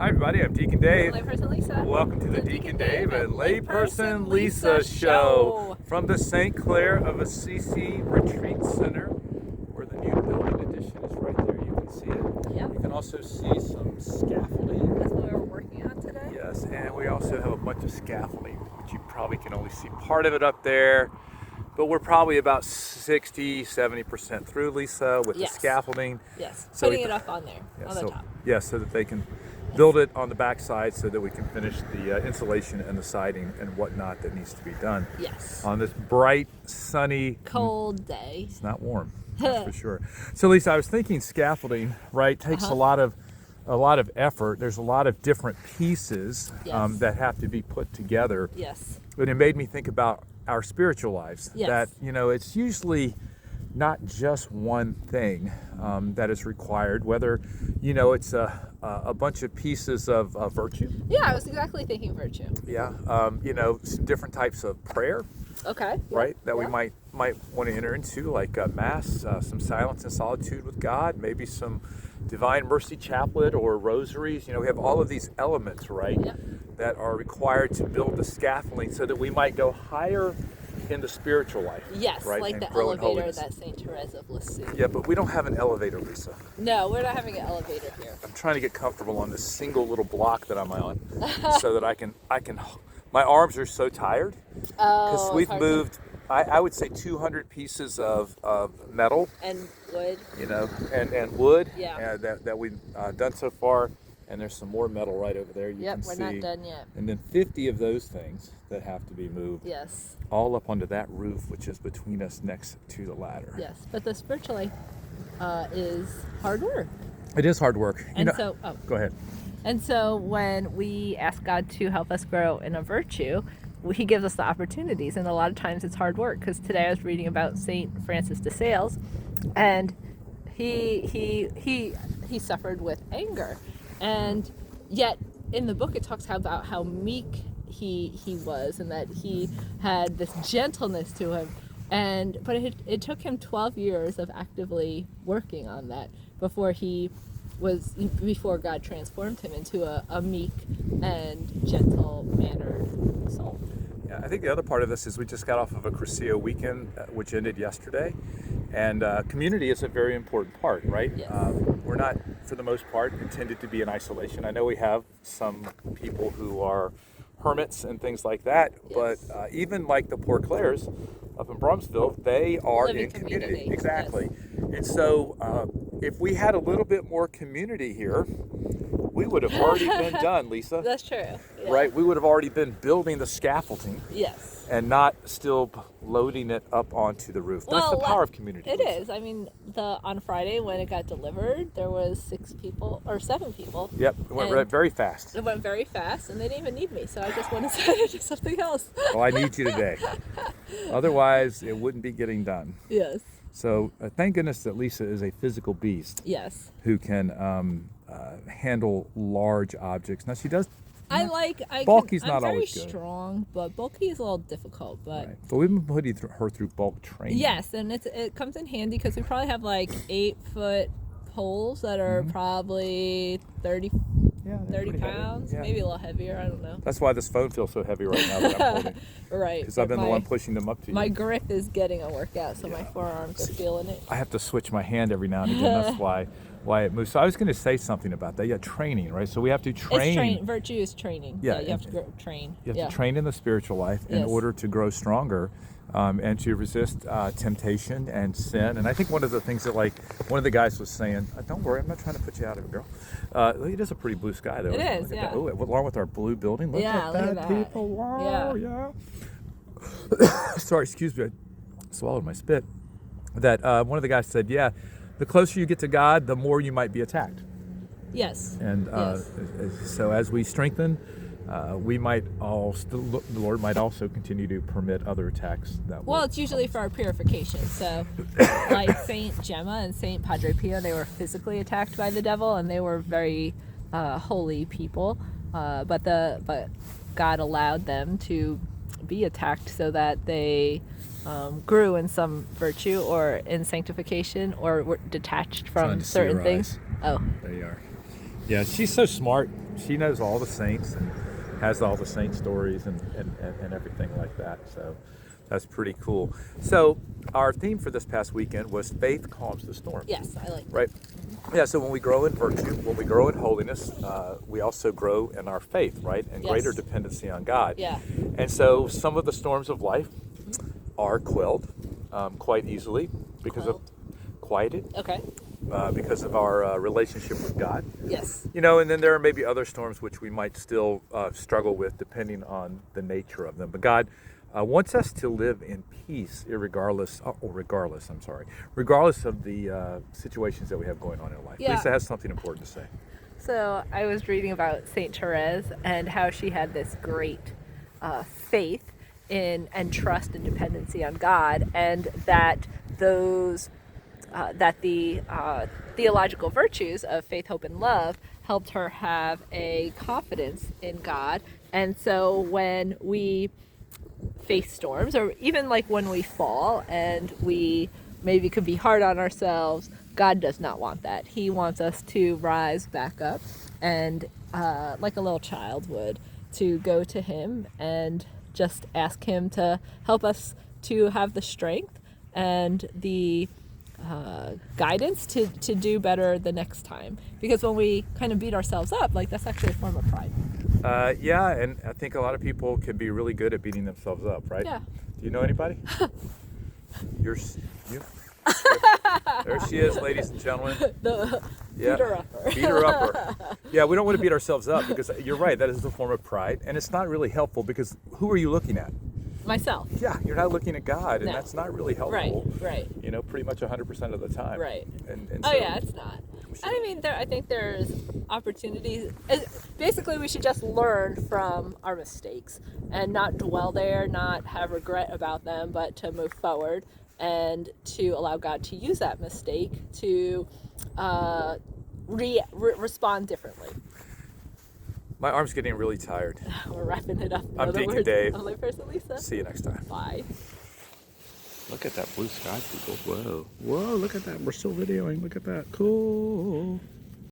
Hi everybody, I'm Deacon Dave. Layperson Lisa. Welcome to the Deacon Dave and Layperson Lisa show from the St. Clair of Assisi Retreat Center, where the new building addition is right there. You can see it. Yep. You can also see some scaffolding. That's what we were working on today. Yes, and we also have a bunch of scaffolding, which you probably can only see part of it up there. But we're probably about 60-70% through, Lisa, with the scaffolding. Yes, So putting it up on there, on the top. Yeah, so that they can build it on the back side so that we can finish the insulation and the siding and whatnot that needs to be done. Yes. On this bright, sunny, cold day. It's not warm, that's for sure. So Lisa, I was thinking scaffolding, right, takes a lot of effort. There's a lot of different pieces that have to be put together. Yes. And it made me think about our spiritual lives. Yes. That, it's usually not just one thing that is required, whether, it's a bunch of pieces of virtue. Yeah, I was exactly thinking virtue. Yeah, some different types of prayer. Okay. Right, that we might want to enter into, like Mass, some silence and solitude with God, maybe some divine Mercy Chaplet or rosaries. We have all of these elements, right, that are required to build the scaffolding so that we might go higher in the spiritual life. Yes, right? like and the grow in elevator holiness. that St. Thérèse of Lisieux. Yeah, but we don't have an elevator, Lisa. No, we're not having an elevator here. I'm trying to get comfortable on this single little block that I'm on, so that I can. My arms are so tired because we've moved. I would say 200 pieces of metal and wood. And wood. Yeah. That we've done so far. And there's some more metal right over there. You can see. We're not done yet. And then 50 of those things that have to be moved. Yes. All up onto that roof, which is between us next to the ladder. Yes, but the spiritual life is hard work. It is hard work. Go ahead. And so when we ask God to help us grow in a virtue, He gives us the opportunities, and a lot of times it's hard work. Because today I was reading about Saint Francis de Sales, and he suffered with anger. And yet in the book it talks about how meek he was, and that he had this gentleness to him, but it took him 12 years of actively working on that before God transformed him into a meek and gentle mannered soul. Yeah, I think the other part of this is we just got off of a Crucio weekend, which ended yesterday, and community is a very important part, right? Yes. We're not, for the most part, intended to be in isolation. I know we have some people who are hermits and things like that, but even like the Poor Clares up in Bromsville, they are in community. Exactly. Yes. And so if we had a little bit more community here, we would have already been done, Lisa. That's true. Yeah. Right? We would have already been building the scaffolding. Yes. And not still loading it up onto the roof. That's the power of community. It is. I mean, on Friday when it got delivered, there was 7 people. Yep, it went very fast. It went very fast, and they didn't even need me, so I just went inside and did something else. Well, I need you today. Otherwise, it wouldn't be getting done. Yes. So thank goodness that Lisa is a physical beast. Yes. Who can handle large objects. Now she does. Bulky's not I'm always very good. strong, but bulky is a little difficult. But we've been putting her through bulk training. Yes, and it comes in handy because we probably have like 8-foot poles that are probably 30 pounds, maybe a little heavier. I don't know. That's why this phone feels so heavy right now that I'm holding. Right. Because I've been the one pushing them up to you. My grip is getting a workout, so my forearms are feeling it. I have to switch my hand every now and again. That's why it moves. So I was going to say something about that. Yeah, training, right? So we have to train. Virtue is training. Yeah, you have to train. You have to train in the spiritual life in order to grow stronger and to resist temptation and sin. And I think one of the things that, one of the guys was saying, don't worry, I'm not trying to put you out of it, girl. It is a pretty blue sky, though. It is, yeah. Oh, along with our blue building. Look at that, people. Wow, yeah. Sorry, excuse me. I swallowed my spit. That one of the guys said, the closer you get to God, the more you might be attacked. Yes. And so as we strengthen, we might the Lord might also continue to permit other attacks. It's usually for our purification. So like Saint Gemma and Saint Padre Pio, they were physically attacked by the devil, and they were very holy people. But God allowed them to be attacked so that they grew in some virtue or in sanctification, or were detached from certain things. Oh, there you are. Yeah, she's so smart. she knows all the saints and has all the saint stories and everything like that. So that's pretty cool. So our theme for this past weekend was faith calms the storm. Yes, I like that. Right? Yeah, so when we grow in virtue, when we grow in holiness, we also grow in our faith, right? And Yes. greater dependency on God. Yeah. And so some of the storms of life are quelled quite easily because of quieted, Okay. because of our relationship with God. Yes. You know, and then there are maybe other storms which we might still struggle with depending on the nature of them. But God wants us to live in peace, regardless of the situations that we have going on in life. Yeah. Lisa has something important to say. So I was reading about Saint Thérèse and how she had this great faith in and trust and dependency on God, and that those that the theological virtues of faith, hope, and love helped her have a confidence in God. And so when we face storms, or even like when we fall and we maybe could be hard on ourselves, God does not want that. He wants us to rise back up and like a little child would, to go to him and just ask him to help us to have the strength and the guidance to do better the next time. Because when we kind of beat ourselves up, like, that's actually a form of pride. Yeah, and I think a lot of people can be really good at beating themselves up, right? Yeah. Do you know anybody? you. There she is, ladies and gentlemen. The Yeah. beater upper. Beater upper. Yeah, we don't want to beat ourselves up, because you're right, that is a form of pride, and it's not really helpful, because who are you looking at? Myself. Yeah, you're not looking at God, and No. that's not really helpful. Right. You know, pretty much 100% of the time. Right. And Oh so, yeah, it's not. I mean, I think there's opportunities. Basically, we should just learn from our mistakes and not dwell there, not have regret about them, but to move forward and to allow God to use that mistake to respond differently. My arm's getting really tired. We're wrapping it up. In I'm other Deacon words, Dave. I'm Layperson Lisa. See you next time. Bye. Look at that blue sky, people. Whoa. Whoa, look at that. We're still videoing. Look at that. Cool.